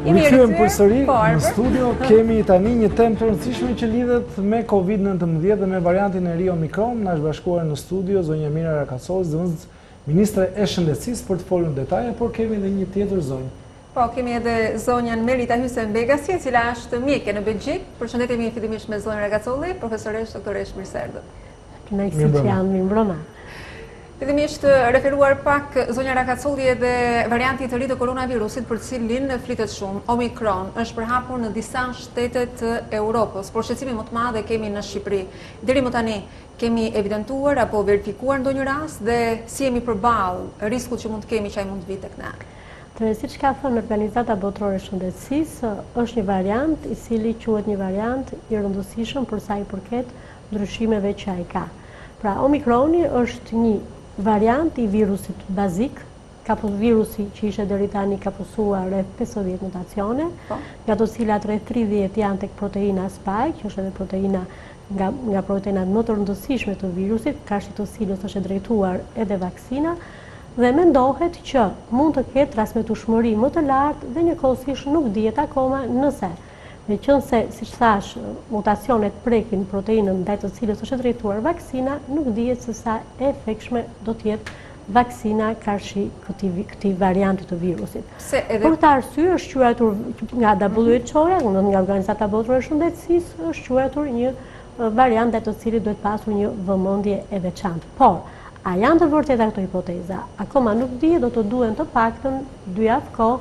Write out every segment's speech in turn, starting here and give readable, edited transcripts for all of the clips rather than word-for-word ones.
Rikthyen përsëri në studio, kemi tani një temë të rëndësishme që lidhet me COVID-19 dhe me variantin e ri Omikron. Na është bashkuar në studio zonja Mira Rakaçoli, zëvendës ministre e Shëndetësisë për të folur në detaje, por kemi edhe një tjetër zonjë. Po, kemi edhe zonjën Merita Hysen-Begasi, e cila është mjeke në Belgjik. Përshëndetemi fillimisht me zonjën Rakaçoli, profesoresh, doktoresh, mirë se erdhët. Kënaqësi që janë, mirë mbrëma. Fillimisht referuar pak zonja Rakaçoli edhe varianti të ri të koronavirusit për cilin flitet shumë, Omikron, është përhapur në disa shtete të Europës, por shqetësimin më të madh e kemi në Shqipëri. Deri më tani kemi evidentuar apo verifikuar ndonjë rast dhe si jemi përballë riskut që mund të kemi që ai mund të vitë tek ne. Siç ka thënë Organizata Botërore e Shëndetësisë, është një variant i cili quhet një variant i rëndësishëm për sa i përket ndryshimeve që ai ka. Pra, Omikroni është një variant i virusit bazik, virusi që ishe deri tani ka posuar rreth 50 mutacione, nga të cilat rreth 30 janë tek proteina spike, që është edhe proteina nga proteinat më të rëndësishme të virusit, kashit të cilës është e drejtuar edhe vaksina, dhe mendohet që mund të ketë transmetueshmëri më të lartë dhe njëkohësisht nuk dihet akoma nëse me qënë se, si që thash, mutacionet prekin proteinën ndaj të cilës është drejtuar vaksina, nuk dihet se sa efektshme do t'jetë vaksina karshi këtij varianti të virusit. Për këtë arsye është quajtur nga WHO-ja, nga Organizata Botërore e Shëndetësisë, është quajtur një variant ndaj të cilit duhet pasur një vëmendje e veçantë. Por, a janë të vërteta këto hipoteza? Akoma nuk dihet, do të duhen të paktën 2 javë kohë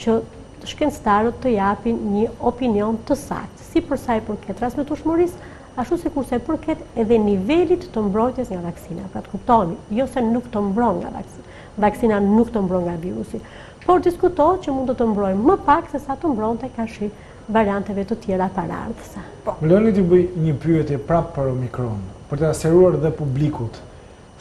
që shkencëtarët të japin një opinion të saktë, si për sa i përket transmetueshmërisë, ashtu si kurse përket edhe nivelit të mbrojtjes nga vaksina. Pra të kuptoni, jo se nuk të mbron nga vaksina nuk të mbron nga virusi, por diskutohet që mund të mbrojë më pak se sa të mbronte kashi varianteve të tjera paraardhëse. Më lëni t'ju bëj një pyetje prapë për Omikron, për të aseruar dhe publikut.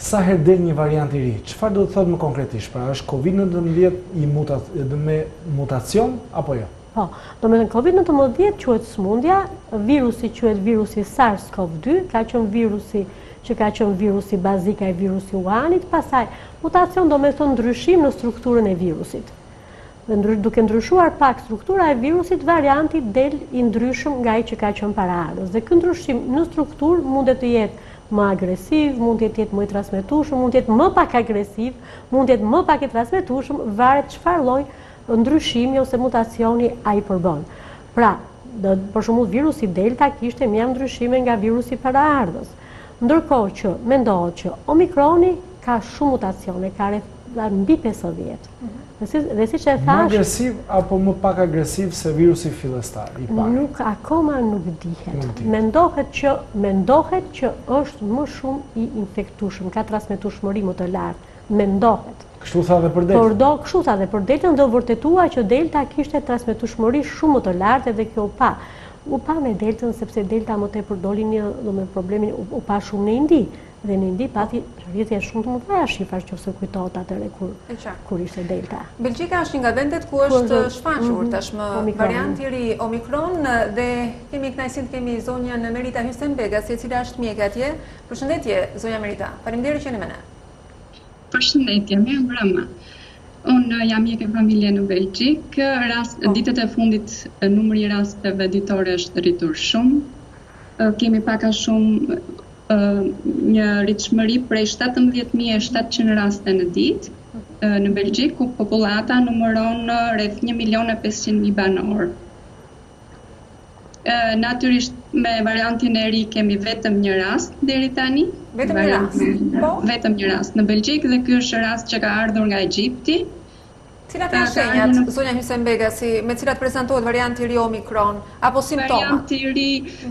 Sa herë del një variant i ri, çfarë do të thotë më konkretisht? Pra, është COVID-19 me mutacion apo jo? Po, do me thënë COVID-19 quhet smundja, virusi quhet virusi SARS-CoV-2, ka qenë virusi bazik ai virusi Wuhanit, pastaj mutacion do me thënë ndryshim në strukturën e virusit. Dhe duke ndryshuar pak struktura e virusit, varianti del i ndryshëm nga ai që ka qenë paraardhës. Dhe ky ndryshim në strukturë mundet të jetë më agresiv, mund të jetë më i transmetueshëm, mund të jetë më pak agresiv, mund të jetë më pak i transmetueshëm, varet çfarë lloj ndryshimi ose mutacioni ai përbën. Pra, për shembull virusi Delta kishte mjaft ndryshime nga virusi paraardhës. Ndërkohë që mendohet që Omikroni ka shumë mutacione, ka mbi 50. Dhe siç e thash, më agresiv apo më pak agresiv se virusi fillestar i parë? Akoma nuk dihet. Mendohet që është më shumë i infektueshëm, ka transmetueshmëri më të lartë. Mendohet. Kështu tha dhe për Delta. Kështu tha dhe për Delta, do vërtetua që Delta kishte transmetueshmëri shumë më të lartë dhe kjo u pa me Deltën, sepse Delta më tepër doli me problemin u pa shumë në Indi. Dhe në Indi pati rritje shumë të mëdha shifrash nëse kujtohet atëherë kur ishte Delta. Belgjika është një nga vendet ku është shfaqur tashmë varianti i ri Omikron dhe kemi kënaqësinë të kemi zonjën Merita Hysen-Begasi, e cila është mjek atje. Përshëndetje zonja Merita. Faleminderit që jeni me ne. Përshëndetje, mirë mbrëma. Unë jam mjek e familje në Belgjik. Ditët e fundit numri i rasteve ditore është rritur shumë. Kemi pak a shumë një rritshmëri prej 17.700 raste në ditë në Belgjik, ku popullata numëron rreth 1.500.000 banor. Natyrisht me variantin e ri kemi vetëm një rast deri tani. Vetëm një rast? Vetëm një rast në Belgjik dhe ky është rast që ka ardhur nga Egjipti. Cilat janë shenjat, zonja Hysen-Begasi, me cilat prezantohet varianti i ri Omikron, apo simptomat? Varianti i ri,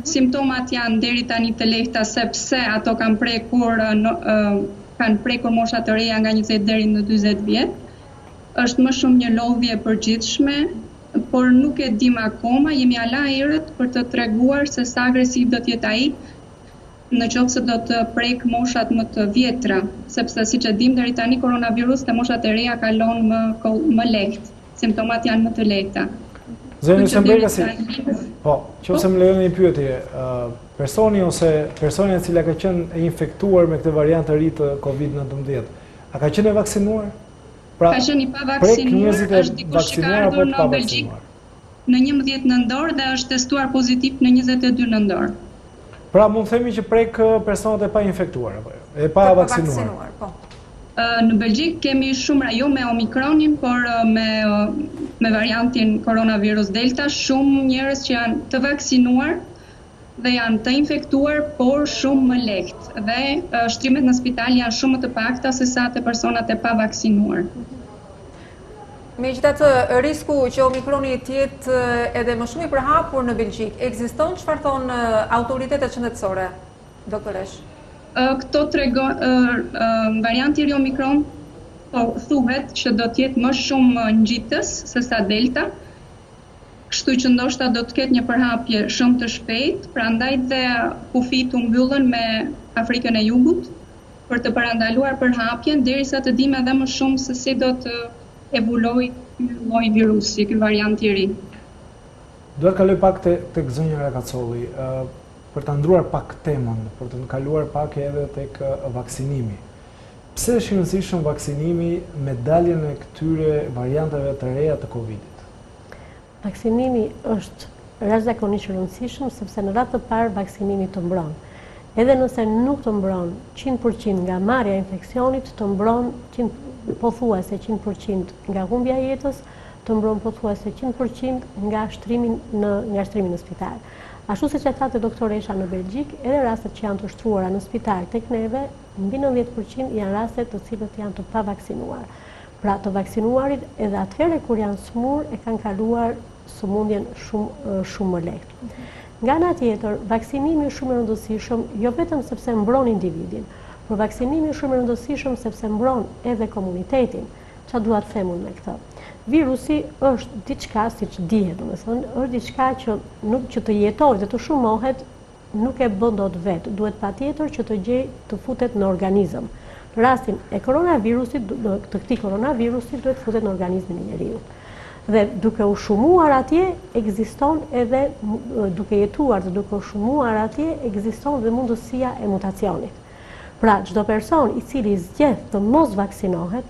simptomat janë deri tani të lehta sepse ato kanë prekur mosha të reja nga 20 deri në 40 vjet. Është më shumë një lodhje e përgjithshme, por nuk e dim akoma, jemi ala herët për të treguar se sa agresiv do të jetë ai në qoftë se do të prek moshat më të vjetra, sepse siç e dim deri tani koronavirus te moshat e reja kalon më lehtë. Simptomat janë më të lehta. Zonja Hysen-Begasi, po, nëse më lejoni një pyetje, personi e cila ka qenë e infektuar me këtë variant të ri të COVID-19, a ka qenë e vaksinuar? Ka qenë i pavaksinuar, është dikush që ka ardhur në Belgjik. në 11 nëntor dhe është testuar pozitiv në 22 nëntor. Pra mund të themi që prek personat e pa infektuar apo jo, e pa vaksinuar. Po. Në Belgjik kemi shumë jo me Omikronin, por me variantin koronavirus Delta, shumë njerëz që janë të vaksinuar dhe janë të infektuar, por shumë më lehtë. Dhe shtrimet në spital janë shumë më të pakta se sa të personat e pa vaksinuar. Megjithatë, risku që Omikroni të jetë edhe më shumë i përhapur në Belgjik, ekziston? Çfarë thonë autoritetet shëndetësore, doktoresh? Këto varianti i Omikron thuhet që do të jetë më shumë ngjitës se sa Delta, kështu që ndoshta do të ketë një përhapje shumë të shpejtë, prandaj dhe kufit u mbyllën me Afrikën e Jugut për të parandaluar përhapjen derisa të dimë edhe më shumë se si do të evoluoj ky lloj virusi, ky variant i ri. Duhet kaloj pak tek zonja Rakacolli, për ta ndruar pak temën, për të kaluar pak edhe tek vaksinimi. Pse është i rëndësishëm vaksinimi me daljen e këtyre varianteve të reja të Covidit? Vaksinimi është jashtëzakonisht i rëndësishëm sepse në radhë të parë vaksinimi të mbron. Edhe nëse nuk të mbron 100% nga marrja e infeksionit, të mbron pothuajse 100% nga humbja e jetës, të mbron pothuajse 100% nga shtrimi në spital. Ashtu siç e thatë doktoresha në Belgjik, edhe rastet që janë të shtruara në spital tek neve, mbi 90% janë raste të cilët janë të pavaksinuar. Pra të vaksinuarit edhe atëherë kur janë smur e kanë kaluar sëmundjen shumë më lehtë. Nga ana tjetër, vaksinimi është shumë i rëndësishëm jo vetëm sepse mbron individin, por vaksinimi është shumë i rëndësishëm sepse mbron edhe komunitetin. Çfarë dua të them me këtë? Virusi është diçka, siç dihet, domethënë, është diçka që të jetojë dhe të shumohet nuk e bën dot vetë, duhet patjetër që të futet në organizëm. Në rastin e koronavirusit, të këtij koronavirusi duhet futet në organizmin e njeriu. Dhe duke u shumuar atje, ekziston edhe duke jetuar dhe duke u shumuar atje, ekziston dhe mundësia e mutacionit. Pra, çdo person i cili zgjedh të mos vaksinohet,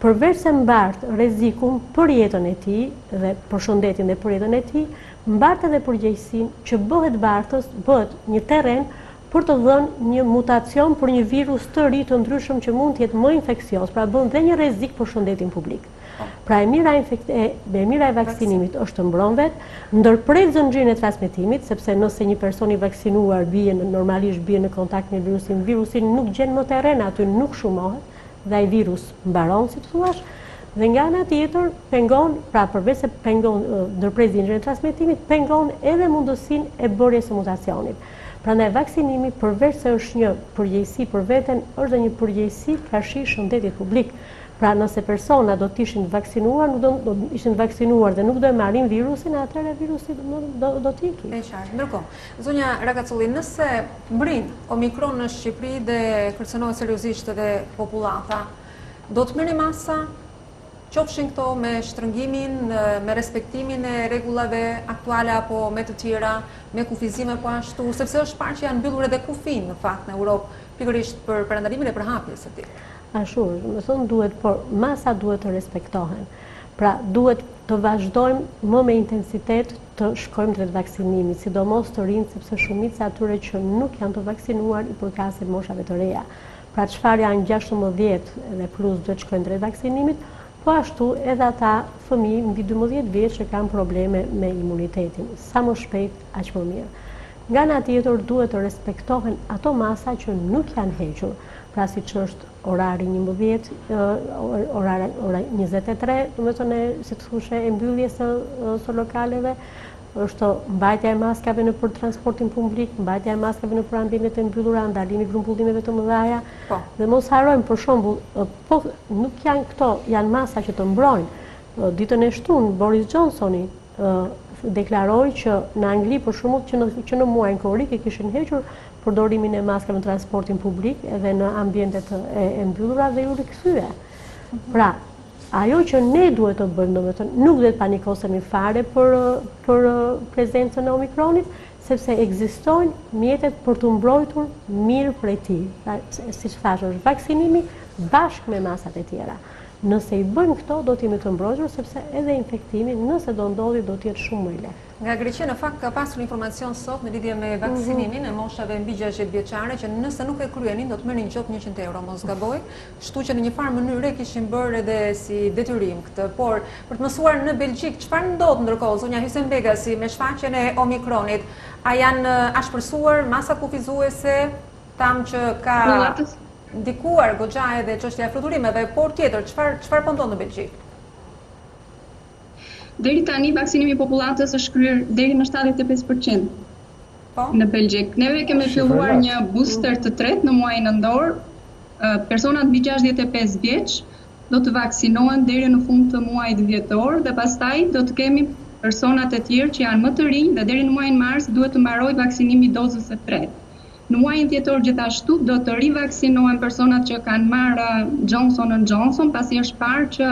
përveç se mbart rrezikun për jetën e tij dhe për shëndetin dhe për jetën e tij, mbart edhe përgjegjësinë që bëhet bartës, bëhet një terren për të dhënë një mutacion për një virus të ri të ndryshëm që mund të jetë më infeksioz, pra bën dhe një rrezik për shëndetin publik. Pra e mira e vaksinimit është të mbron vetë, ndërpret zënxhirin e transmetimit, sepse nëse një person i vaksinuar normalisht bie në kontakt me virusin, virusi nuk gjen më terren, aty nuk shumohet dhe ai virus mbaron, si të thuash, dhe nga ana tjetër pengon, pra përveç se pengon ndërpret zënxhirin e transmetimit, pengon edhe mundësinë e bërjes së mutacionit. Prandaj vaksinimi përveç se është një përgjegjësi për veten, është edhe një përgjegjësi karshi shëndetit publik. Pra nëse persona do të ishin vaksinuar, dhe nuk do e marrin virusin, atëherë virusi do të ikë. E qartë. Ndërkohë, zonja Rakacolli, nëse mbrin Omikron në Shqipëri dhe kërcënohet seriozisht edhe popullata, do të merrni masa, qofshin këto me shtrëngimin, me respektimin e rregullave aktuale apo me të tjera, me kufizime po ashtu, sepse është parë që janë mbyllur edhe kufin në fakt në Europë, pikërisht për parandalimin e përhapjes së tij. Ashtu, më thonë por masa duhet të respektohen. Pra, duhet të vazhdojmë më me intensitet të shkojmë drejt vaksinimit, sidomos të rinj, sepse shumica atyre që nuk janë të vaksinuar i përkasin moshave të reja. Pra, çfarë janë 16 dhe plus duhet shkojnë drejt vaksinimit, po ashtu edhe ata fëmijë mbi 12 vjeç që kanë probleme me imunitetin. Sa më shpejt, aq më mirë. Nga ana tjetër duhet të respektohen ato masa që nuk janë hequr. Pra siç është orari 11, orari 23, domethënë si të thoshe e mbylljes së lokaleve, është mbajtja e maskave në për transportin publik, mbajtja e maskave në për ambientet e mbyllura, ndalimi i grumbullimeve të mëdha. Dhe mos harrojmë për shembull, po nuk janë këto, janë masa që të mbrojnë. Ditën e shtunë Boris Johnsoni deklaroi që në Angli për shembull që në muajin korrik e kishin hequr përdorimin e maskave në transportin publik edhe në ambientet e mbyllura dhe ju rikthye. Pra, ajo që ne duhet të bëjmë, domethënë, nuk duhet panikosemi fare për prezencën e Omikronit, sepse ekzistojnë mjetet për të mbrojtur mirë prej tij. Pra, siç thash, është vaksinimi bashkë me masat e tjera. Nëse i bëjmë këto, do t'jemi të mbrojtur, sepse edhe infektimi, nëse do ndodhi, do t'jetë shumë më i lehtë. Nga Greqia në fakt ka pasur informacion sot në lidhje me vaksinimin e moshave mbi 60 vjeçare që nëse nuk e kryenin do të merrnin qop 100 euro, mos gaboj, kështu që në një farë mënyrë kishin bërë edhe si detyrim këtë. Por për të mësuar në Belgjik, çfarë ndodh ndërkohë zonja Hysem Begasi me shfaqjen e Omikronit? A janë ashpërsuar masat kufizuese, tam që ka ndikuar goxha edhe çështja e fluturimeve, por tjetër, çfarë po ndodh në Belgjik? Deri tani vaksinimi i popullatës është kryer deri në 75% në Belgjik. Neve kemi filluar një booster të tretë në muajin nëntor. Personat mbi 65 vjeç do të vaksinohen deri në fund të muajit dhjetor dhe pastaj do të kemi personat e tjerë që janë më të rinj dhe deri në muajin mars duhet të mbarojë vaksinimi i dozës së tretë. Në muajin dhjetor gjithashtu do të rivaksinohen personat që kanë marrë Johnson & Johnson, pasi është parë që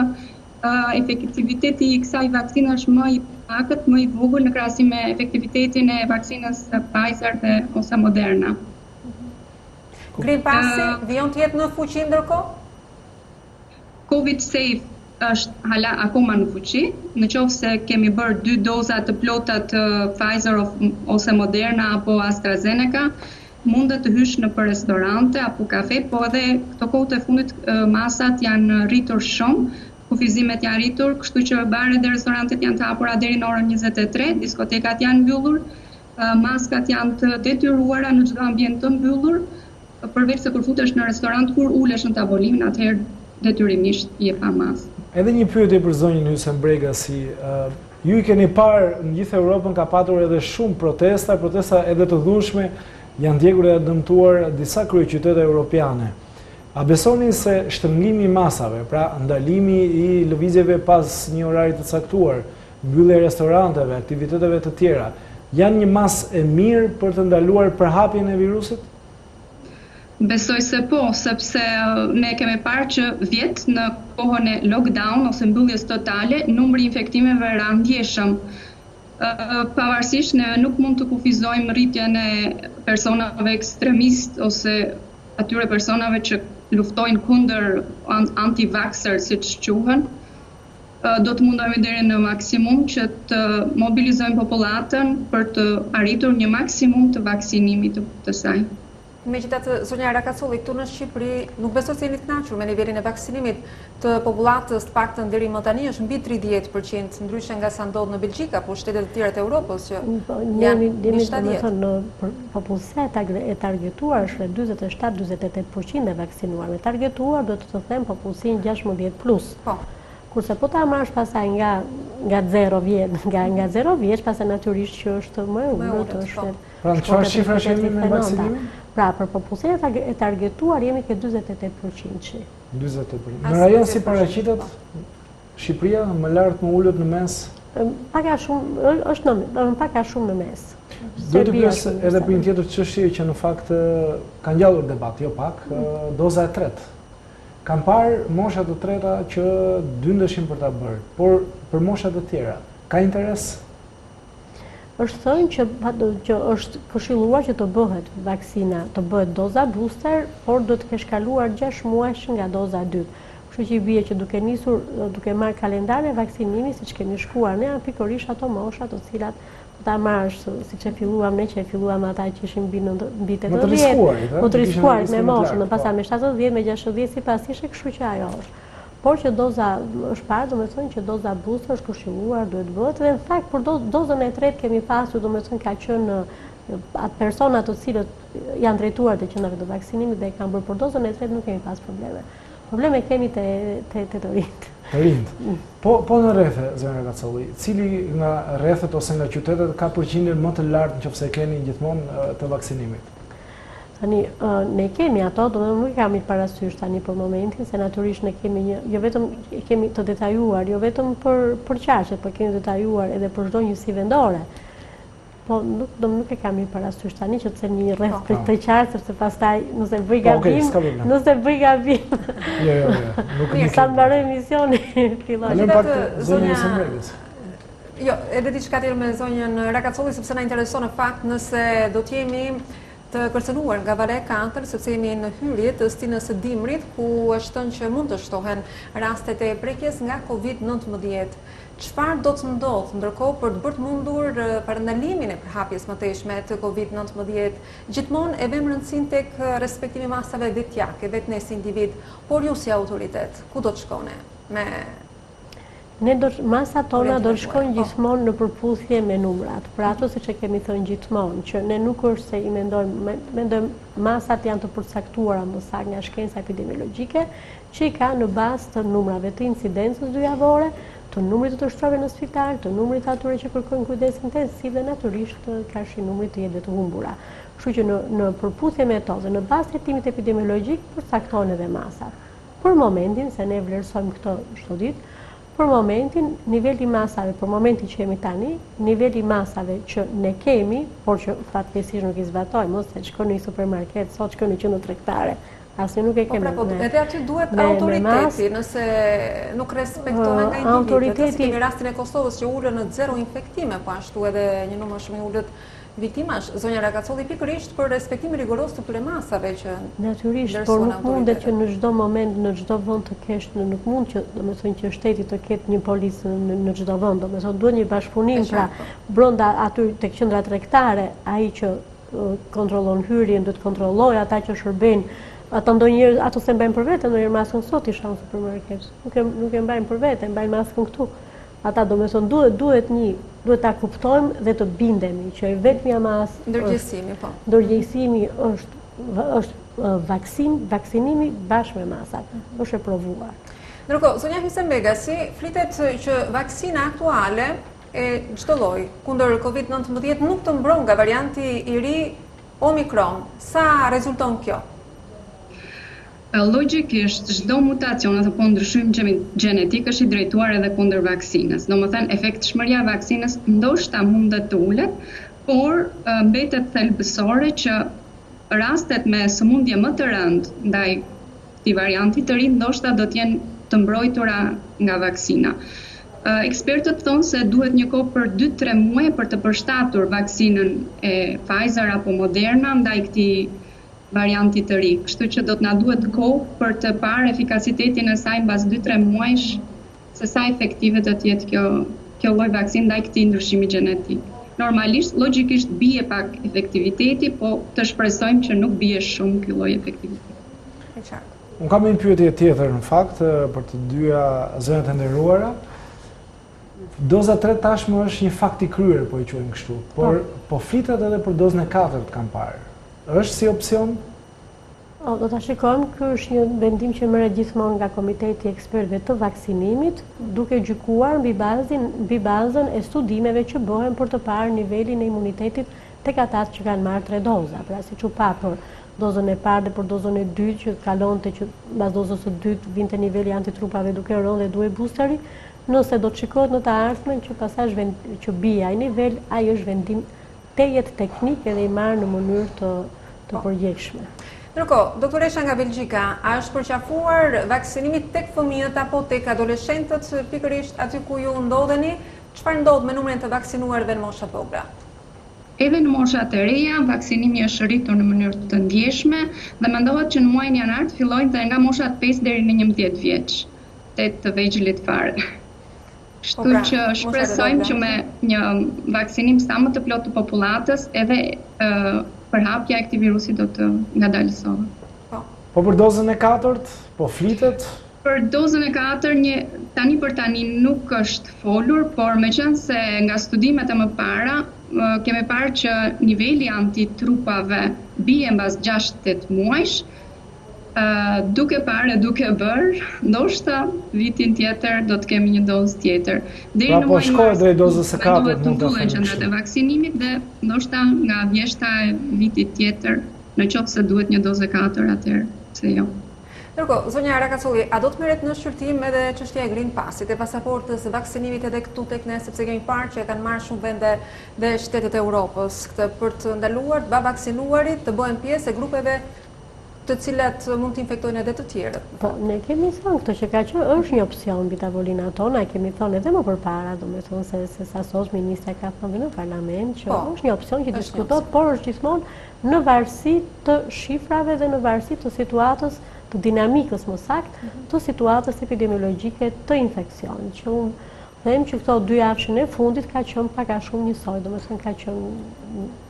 efektiviteti i kësaj vaksine është më i pakët, më i vogël në krahasim me efektivitetin e vaksinës Pfizer dhe ose Moderna. Green Passi vijon të jetë në fuqi ndërkohë? Covid Safe është hala akoma në fuqi, në qoftë se kemi bërë 2 doza të plota të Pfizer ose Moderna apo AstraZeneca, mundet të hysh në për restorante apo kafe, po edhe këto kohët e fundit masat janë rritur shumë, kufizimet janë rritur, kështu që baret dhe restorantet janë të hapura deri në orën 23, diskotekat janë mbyllur, maskat janë të detyruara në çdo ambient të mbyllur, përveç se kur futesh në restorant, kur ulesh në tavolinë, atëherë detyrimisht je pa maskë. Edhe një pyetje për zonjën Hysem Begasi. Ju i keni parë në gjithë Europën ka patur edhe shumë protesta edhe të dhunshme, janë ndjekur e dëmtuar disa kryeqytete europiane. A besoni se shtrëngimi i masave, pra ndalimi i lëvizjeve pas një orari të caktuar, mbyllja e restoranteve, aktiviteteve të tjera, janë një masë e mirë për të ndaluar përhapjen e virusit? Besoj se po, sepse ne kemi parë që vjet në kohën e lockdown ose mbylljes totale, numri i infektimeve ra ndjeshëm. Pavarësisht ne nuk mund të kufizojmë rritjen e personave ekstremist ose atyre personave që luftojnë kundër anti-vaxxer, siç quhen, do të mundohemi deri në maksimum që të mobilizojmë popullatën për të arritur një maksimum të vaksinimit të saj. Megjithatë, zonja Rakacolli, këtu në Shqipëri nuk besoj se jeni të kënaqur me nivelin e vaksinimit të popullatës, të paktën deri më tani është mbi 30%, ndryshe nga sa ndodh në Belgjik apo shtetet e tjera të Europës që janë mbi 70%. Në popullsia e targetuar është 47-48% e vaksinuar. Me targetuar do të them popullsinë 16+. Po. Kurse po ta marrësh pasaj nga 0 vjet, nga 0 vjeç, pastaj natyrisht që është më e ulët, është. Pra në çfarë shifra kemi me vaksinimin? Pra, për popullsinë e targetuar jemi ke 48%. 48%. Në rajon si paraqitet Shqipëria më lart, më ulët në mes? Paka shumë, është paka shumë në mes. Do të pyes edhe për një tjetër çështje që në fakt ka ngjallur debat, jo pak, doza e tretë. Kam parë moshat të treta që dyndeshin për ta bërë, por për moshat të tjera, ka interes? Është thënë që është këshilluar që të bëhet vaksina, të bëhet doza booster, por do të kesh kaluar 6 muaj nga doza 2. Kështu që i bie që duke marrë kalendare vaksinimi, siç kemi shkuar ne, pikërisht ato mosha të cilat ta marrësh, siç e filluam ne, që e filluam ata që ishin mbi 80, më të riskuarit me moshën, më pastaj me 70, me 60 sipas ishe, kështu që ajo është. Por që doza është parë, do me thënë që doza booster është këshilluar, duhet bëhet, dhe në fakt për dozën e tretë kemi pasur, do me thënë ka qenë atë personat të cilët janë drejtuar të qendrave të vaksinimit dhe kanë bërë për dozën e tretë nuk kemi pas probleme. Probleme kemi te të rinjt. Të rinjt. Po në rrethe, zonja Rakacolli, cili nga rrethet ose nga qytetet ka përqindjen më të lartë nëse keni gjithmonë të vaksinimit? Tani, ne kemi ato, do nuk kemi parasysh tani për momentin, se natyrisht ne kemi jo vetëm kemi të detajuar, jo vetëm për qarqet, por kemi detajuar edhe për çdo njësi vendore. Po nuk e kemi parasysh tani që të them një rreth të qartë, sepse pastaj nëse bëj gabim. Jo, nuk e sa mbaroj emisioni, filloj. Jo, edhe diçka tjetër me zonjën Rakacolli, sepse na intereson në fakt nëse do të jemi të kërcënuar nga Valea 4, sepse jemi në hyrje të stinës së dimrit, ku është thënë që mund të shtohen rastet e prekjes nga COVID-19. Çfarë do të ndodhë ndërkohë për të bërë të mundur parandalimin e përhapjes mëtejshme të COVID-19? Gjithmonë e vëmë rëndësinë tek respektimi masave vetjake, vetë ne si individ, por ju si autoritet, ku do të shkone me Masa tona do të shkojnë gjithmonë në përputhje me numrat. Pra ato siç e kemi thënë gjithmonë, që ne nuk është se i mendojmë masat janë të përcaktuara më saktë nga shkenca epidemiologjike, që i ka në bazë të numrave të incidencës dyjavore, të numrit të shtrove në spital, të numrit të atyre që kërkojnë kujdes intensiv dhe natyrisht ka shi numrit të jetëve të humbura. Kështu që në përputhje me to dhe në bazë të hetimit epidemiologjik përcaktohen edhe masat. Për momentin, se ne vlerësojmë këtë çdo ditë, për momentin, niveli masave, për momentin që jemi tani, niveli masave që ne kemi, por që fatkeqësisht nuk i zbatojmë, se shkon në një supermarket, sot shkon në qendër tregtare, asnjë nuk e kemi. Edhe aty duhet autoriteti, nëse nuk respektohen nga individët, si kemi rastin e Kosovës që ulën në 0 infektime, po ashtu edhe një numër shumë i ulët viktimash. Zonja Rakacolli pikërisht për respektimin rigoros të këtyre masave që natyrisht, por nuk mundet që në çdo moment, në çdo vend të kesh, nuk mund që, domethënë që shteti të ketë një policë në çdo vend, domethënë duhet një bashkëpunim, pra brenda aty tek qendra tregtare, ai që kontrollon hyrjen do të kontrollojë ata që shërbejnë. Ata ndonjëherë ato se mbajnë për vete, ndonjëherë maskën sot i shon në supermarket. Nuk e mbajnë për vete, mbajnë maskën këtu. Ata domethënë duhet ta kuptojmë dhe të bindemi që vetmja masë ndërgjegjësimi është vaksinimi bashkë me masat. Është e provuar. Ndërkohë, zonja Hysem Begasi, flitet që vaksina aktuale e çdo lloji kundër COVID-19 nuk të mbron nga varianti i ri Omikron. Sa rezulton kjo? Logjikisht, çdo mutacion apo ndryshim gjenetik është i drejtuar edhe kundër vaksinës. Domethënë, efektshmëria e vaksinës ndoshta mundet të ulet, por mbetet thelbësore që rastet me sëmundje më të rëndë ndaj këtij varianti të ri ndoshta do të jenë të mbrojtura nga vaksina. Ekspertët thonë se duhet një kohë për 2-3 muaj për të përshtatur vaksinën e Pfizer apo Moderna ndaj këtij varianti të ri. Kështu që do të na duhet kohë për të parë efikasitetin e saj mbas 2-3 muajsh, se sa efektive do të jetë kjo lloj vaksinë ndaj këtij ndryshimi gjenetik. Normalisht, logjikisht bie pak efektiviteti, po të shpresojmë që nuk bie shumë ky lloj efektiviteti. Unë kam një pyetje tjetër në fakt për të dyja zënat e nderuara. Doza 3 tashmë është një fakt i kryer, po i quajmë kështu, por po flitet edhe për dozën e 4 kam parë. Është si opcion? Do ta shikojmë, ky është një vendim që merret gjithmonë nga Komiteti i Ekspertëve të Vaksinimit, duke gjykuar mbi bazën e studimeve që bëhen për të parë nivelin e imunitetit tek ata që kanë marrë 3 doza. Pra siç u pa për dozën e parë dhe për dozën e dytë që kalonte që mbas dozës së dytë vinte niveli antitrupave duke rënë dhe duhej boosteri, nëse do të shikohet në të ardhmen që pasazh që bie ai nivel, ai është vendim tejet teknik edhe i marrë në mënyrë të përgjithshme. Ndërkohë, doktoresha nga Belgjika, a është përqafuar vaksinimi tek fëmijët apo tek adoleshentët pikërisht aty ku ju ndodheni? Çfarë ndodh me numrin të vaksinuarve në mosha të vogla? Edhe në moshat e reja, vaksinimi është rritur në mënyrë të ndjeshme dhe mendohet që në muajin janar të fillojnë dhe nga moshat 5 deri në 11 vjeç, 8 të vegjëlit fare. Kështu që shpresojmë që me një vaksinim sa më të plot të popullatës edhe përhapja e këtij virusi do të ngadalësohet. Po për dozën e 4, po flitet? Për dozën e 4, tani për tani nuk është folur, por meqense nga studimet e mëparë kemi parë që niveli antitrupave bie mbas 6-8 muajsh, duke parë e duke bërë, ndoshta vitin tjetër do të kemi një dozë tjetër. Pra po shkojë drejt dozës së 4 mund të mbullen qendrat e vaksinimit dhe ndoshta nga vjeshta e vitit tjetër, në qoftë se duhet një dozë 4 atëherë, pse jo. Ndërkohë, zonja Rakacolli, a do të merret në shqyrtim edhe çështja e Green Passit, e pasaportës, vaksinimit edhe këtu tek ne, sepse kemi parë që kanë marrë shumë vende dhe shtetet e Europës këtë për të ndaluar të bavaksinuarit të bëhen pjesë e grupeve të cilat mund të infektojnë edhe të tjerët. Po, ne kemi thënë këtë që ka që është një opcion mbi tavolinat tona, kemi thënë edhe më përpara, domethënë se sa sos ministra ka thënë në parlament që është një opcion që diskutohet, por është gjithmonë në varësi të shifrave dhe në varësi të situatës, të dinamikës më saktë, të situatës epidemiologjike të infeksionit, që unë them që këto 2 javë e fundit ka qenë pak a shumë njësoj, domethënë ka qenë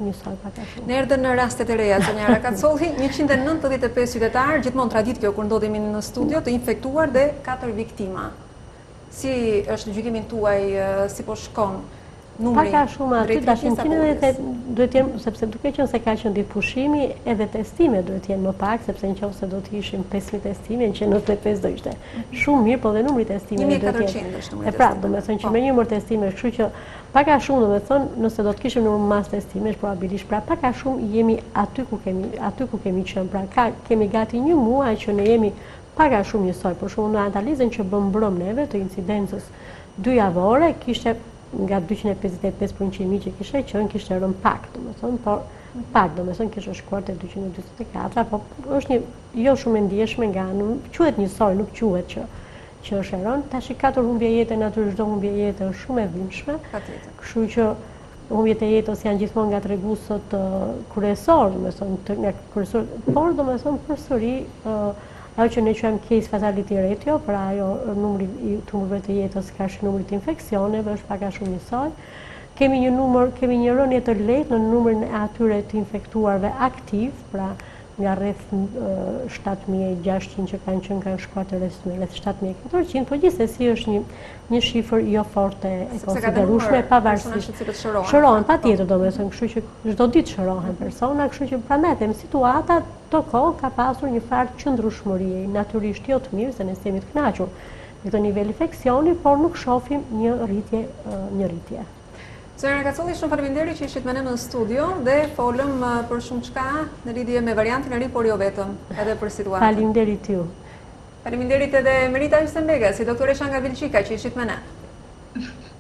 njësoj pak a shumë. Në erdhën në rastet e reja, zonja Rakacolli, 195 qytetarë, gjithmonë tradit kjo kur ndodhemi në studio, të infektuar dhe 4 viktima. Si është gjykimin tuaj, si po shkon numri? Pak a shumë aty, dashin duhet jenë, sepse duke qenë se ka qenë ditë pushimi, edhe testime duhet jenë më pak, sepse në qoftë se do të ishim 5.000 testime, në që 95 do ishte shumë mirë, po dhe numri testime do të jetë. E pra, do me thënë që me një numër testime, kështu që pak a shumë, do me thënë, nëse do të kishim numër mas testime, probabilisht, pra pak a shumë jemi aty ku kemi qenë, pra kemi gati një muaj që ne jemi pak a shumë njësoj, por shumë në analizën që bëm brëm neve të incidencës 2 javore, kishte nga 255% që kishte qenë, kishte rënë pak, domethënë, por pak, domethënë kishte shkuar te 244, po është një jo shumë e ndjeshme nga quhet njësoj, nuk quhet që është e rënë. Tash 4 humbje jete, natyrisht çdo humbje jete është shumë e dhimbshme. Kështu që humbjet e jetës janë gjithmonë nga treguesët kryesor, domethënë nga kryesor, por domethënë përsëri ajo që ne quajmë case fatality ratio, pra ajo numri i tumurëve të jetës krahas numrit të infeksioneve është pak a shumë njësoj. Kemi një rënje të lehtë në numrin e atyre të infektuarve aktiv, pra nga rreth 7.600 që kanë shkuar të rreth 7.400, por gjithsesi është një shifër jo fort e konsiderueshme pavarësisht. Shërohen patjetër, domethënë, kështu që çdo ditë shërohen persona, kështu që prandaj them situata të kohë ka pasur një farë qëndrueshmërie, natyrisht jo të mirë, se ne jemi të kënaqur me këtë nivel infeksioni, por nuk shohim një rritje. Zonja Rakacolli, shumë faleminderit që ishit me ne në studio dhe folëm për shumë çka në lidhje me variantin e ri, por jo vetëm, edhe për situatën. Faleminderit ju. Faleminderit edhe Merita Isenbega, si doktoresha nga Vilçika që ishit me ne.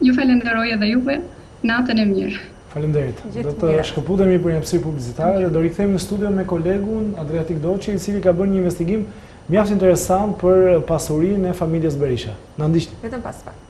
Ju falenderoj edhe juve, natën e mirë. Faleminderit. Do të shkëputemi për një hapësirë publicitare dhe do rikthehemi në studio me kolegun Adriatik Doçi, i cili ka bërë një investigim mjaft interesant për pasurinë e familjes Berisha. Na ndiqni. Vetëm pas pak.